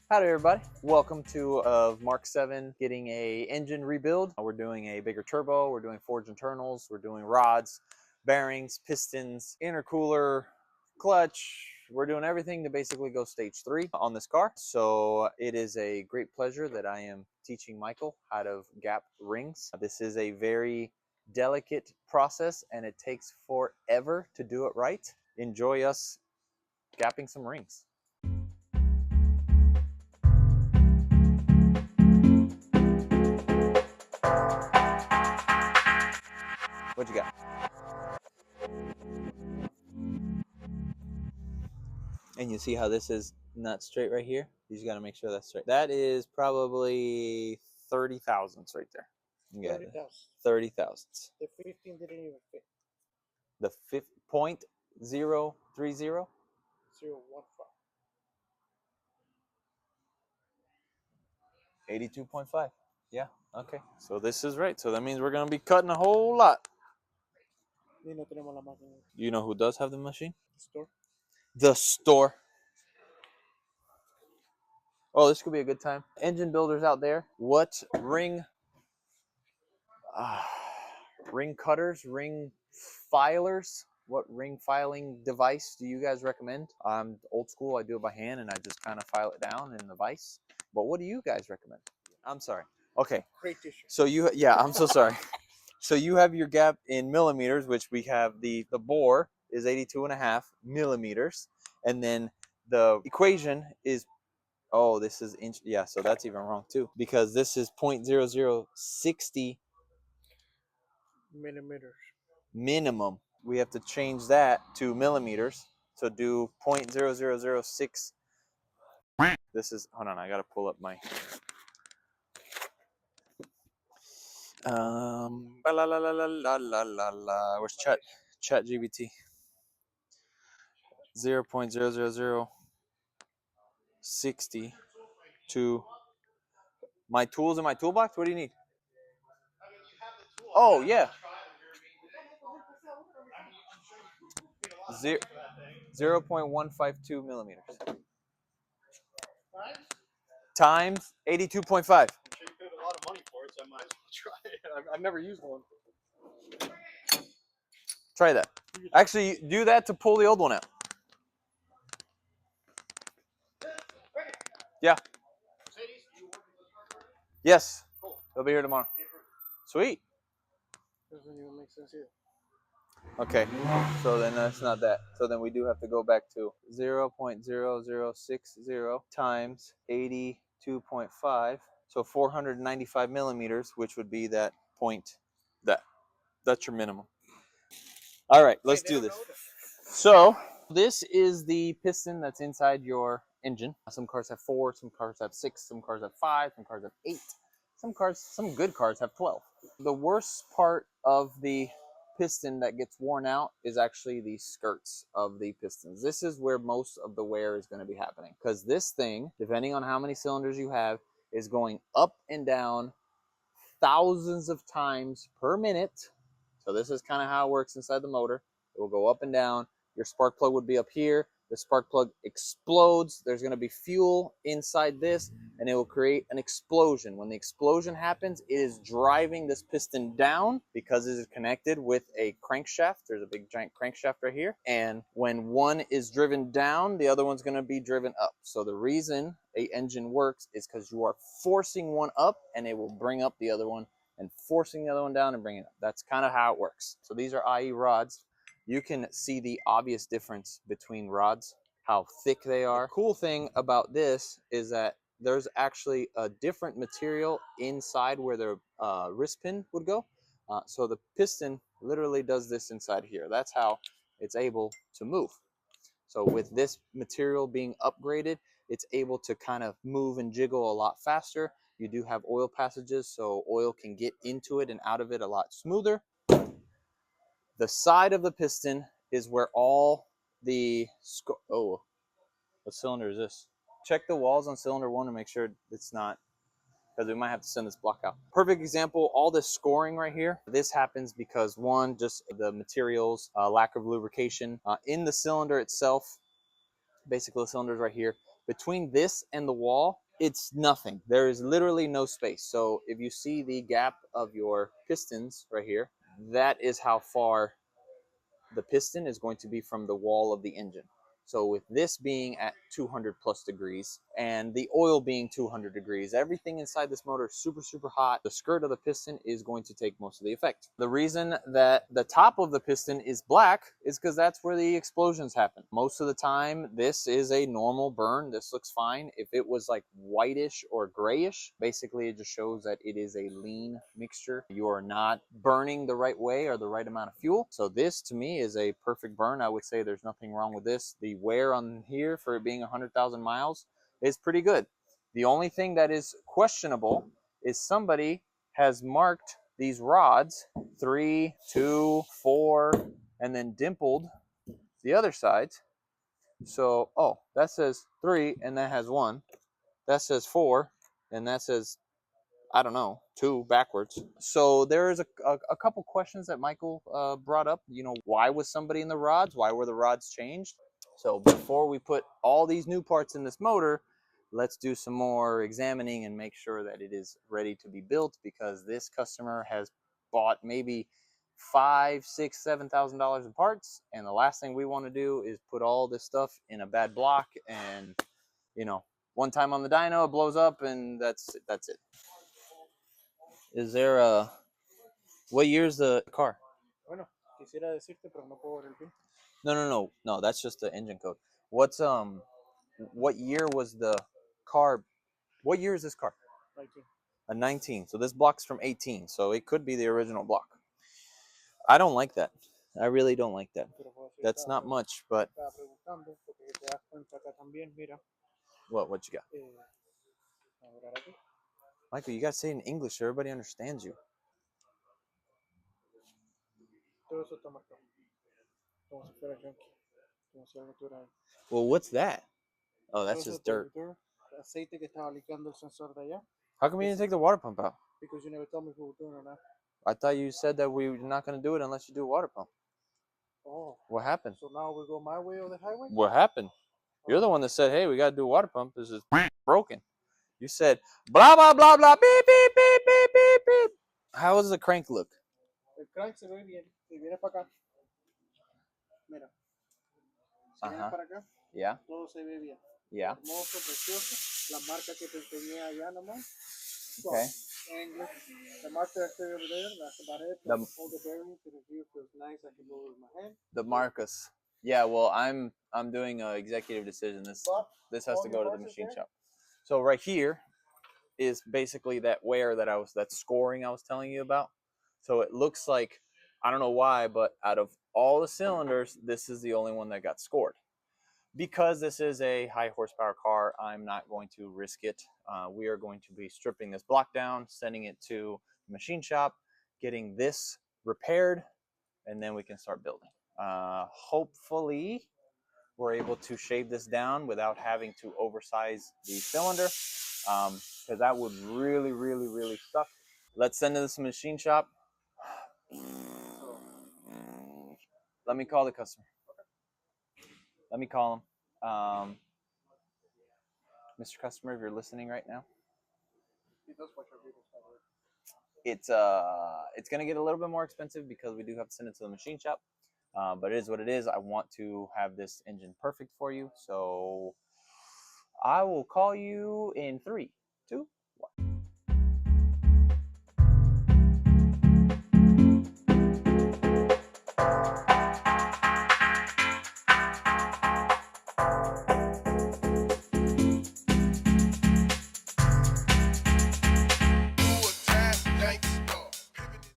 Howdy everybody, welcome to Mark 7 getting a engine rebuild. We're doing a bigger turbo, we're doing forged internals, we're doing rods, bearings, pistons, intercooler, clutch. We're doing everything to basically go stage 3 on this car. So it is a great pleasure that I am teaching Michael how to gap rings. This is a very delicate process and it takes forever to do it right. Enjoy us gapping some rings. What you got? And you see how this is not straight right here? You just got to make sure that's straight. That is probably 30 thousandths right there. You got 30 thousandths. The 15 didn't even fit. The 0.030? 0.15. 82.5. Yeah, okay. So this is right. So that means we're going to be cutting a whole lot. Y no tenemos la máquina. You know who does have the machine? The store. The store. Oh, this could be a good time. Engine builders out there, what ring cutters, ring filers, what ring filing device do you guys recommend? I'm old school, I do it by hand and I just kind of file it down in the vise. But what do you guys recommend? I'm sorry. Okay. Great tissue. So yeah, I'm so sorry. So you have your gap in millimeters, which we have the bore is 82.5 millimeters. And then the equation is, oh, this is inch. Yeah, so that's even wrong too, because this is 0.0060 millimeters minimum. We have to change that to millimeters. So do 0.0006. This is, hold on, I gotta pull up my where's chat GBT. 0.00060 to my tools in my toolbox. What do you need? Oh yeah, 0.152 millimeters times 82.5. You paid a lot of money for it, so I might as well try it. I've never used one. Try that. Actually, do that to pull the old one out. Yeah. Yes. Cool. They'll be here tomorrow. Sweet. Doesn't even make sense either. Okay, so then that's not that. So then we do have to go back to 0.0060 times 82.5. So 495 millimeters, which would be that point. That's your minimum. All right, let's do this. So this is the piston that's inside your engine. Some cars have 4, some cars have 6, some cars have 5, some cars have 8. Some good cars have 12. The worst part of the piston that gets worn out is actually the skirts of the pistons. This is where most of the wear is going to be happening, because this thing, depending on how many cylinders you have, is going up and down thousands of times per minute. So this is kind of how it works inside the motor. It will go up and down. Your spark plug would be up here. The spark plug explodes. There's going to be fuel inside this, and it will create an explosion. When the explosion happens, it is driving this piston down because it is connected with a crankshaft. There's a big giant crankshaft right here. And when one is driven down, the other one's going to be driven up. So the reason an engine works is because you are forcing one up, and it will bring up the other one, and forcing the other one down and bringing it up. That's kind of how it works. So these are IE rods. You can see the obvious difference between rods, how thick they are. The cool thing about this is that there's actually a different material inside where the wrist pin would go. So the piston literally does this inside here. That's how it's able to move. So with this material being upgraded, it's able to kind of move and jiggle a lot faster. You do have oil passages, so oil can get into it and out of it a lot smoother. The side of the piston is where all the, oh, what cylinder is this? Check the walls on cylinder 1 to make sure it's not, because we might have to send this block out. Perfect example, all this scoring right here. This happens because, one, just the materials, lack of lubrication in the cylinder itself. Basically, the cylinder's right here. Between this and the wall, it's nothing. There is literally no space. So if you see the gap of your pistons right here, that is how far the piston is going to be from the wall of the engine. So with this being at 200 plus degrees and the oil being 200 degrees, everything inside this motor is super, super hot. The skirt of the piston is going to take most of the effect. The reason that the top of the piston is black is because that's where the explosions happen. Most of the time, this is a normal burn. This looks fine. If it was like whitish or grayish, basically it just shows that it is a lean mixture. You are not burning the right way or the right amount of fuel. So this to me is a perfect burn. I would say there's nothing wrong with this. The wear on here for it being 100,000 miles is pretty good. The only thing that is questionable is somebody has marked these rods 3, 2, 4, and then dimpled the other sides. So, oh, that says 3 and that has 1. That says 4 and that says, I don't know, 2 backwards. So there's a couple questions that Michael brought up. You know, why was somebody in the rods? Why were the rods changed? So before we put all these new parts in this motor, let's do some more examining and make sure that it is ready to be built, because this customer has bought maybe $5,000, $6,000, $7,000 in parts, and the last thing we want to do is put all this stuff in a bad block, and you know, one time on the dyno it blows up and that's it. Is there a, what year's the car? Bueno, quisiera decirte, pero no puedo ver el pin. No, that's just the engine code. What's what year was the car? What year is this car? 19. A 19. So this block's from 18. So it could be the original block. I don't like that. I really don't like that. That's not much, but Estaba preguntando, porque te das cuenta acá también, mira, what you got? a ver aquí. Michael, you gotta say it in English so everybody understands you. Todo eso está marcado. Como si fuera junkie. Como si algo estuviera ahí. Well, what's that? Oh, that's Todo eso just dirt. dirt, aceite que estaba liqueando el sensor de allá. How come you didn't take the water pump out? Because you never told me if we were doing it or not. I thought you said that we were not gonna do it unless you do a water pump. Oh. What happened? So now we go my way or the highway? What happened? You're the one that said, "Hey, we gotta do a water pump. This is broken." You said, "Blah blah blah blah beep beep beep beep beep beep." How does the crank look? El crank se ve bien. Si vienes para acá. Mira. Si vienes para acá. Yeah. Todo se ve bien. Yeah. Hermoso, precioso. La marca que te enseñé allá nomás. Okay. English. The marker I showed you over there, that's about it. All the bearings to the view feels nice. I can move with my hand. The Marcus. Yeah. Well, I'm doing an executive decision. This has to go to the machine shop. So right here is basically that wear that scoring I was telling you about. So it looks like, I don't know why, but out of all the cylinders, this is the only one that got scored. Because this is a high horsepower car, I'm not going to risk it. We are going to be stripping this block down, sending it to the machine shop, getting this repaired, and then we can start building. Hopefully, we're able to shave this down without having to oversize the cylinder, because that would really, really, really suck. Let's send this to the machine shop. Let me call the customer. Let me call him. Mr. Customer, if you're listening right now, it's gonna get a little bit more expensive because we do have to send it to the machine shop. But it is what it is. I want to have this engine perfect for you, so I will call you in 3.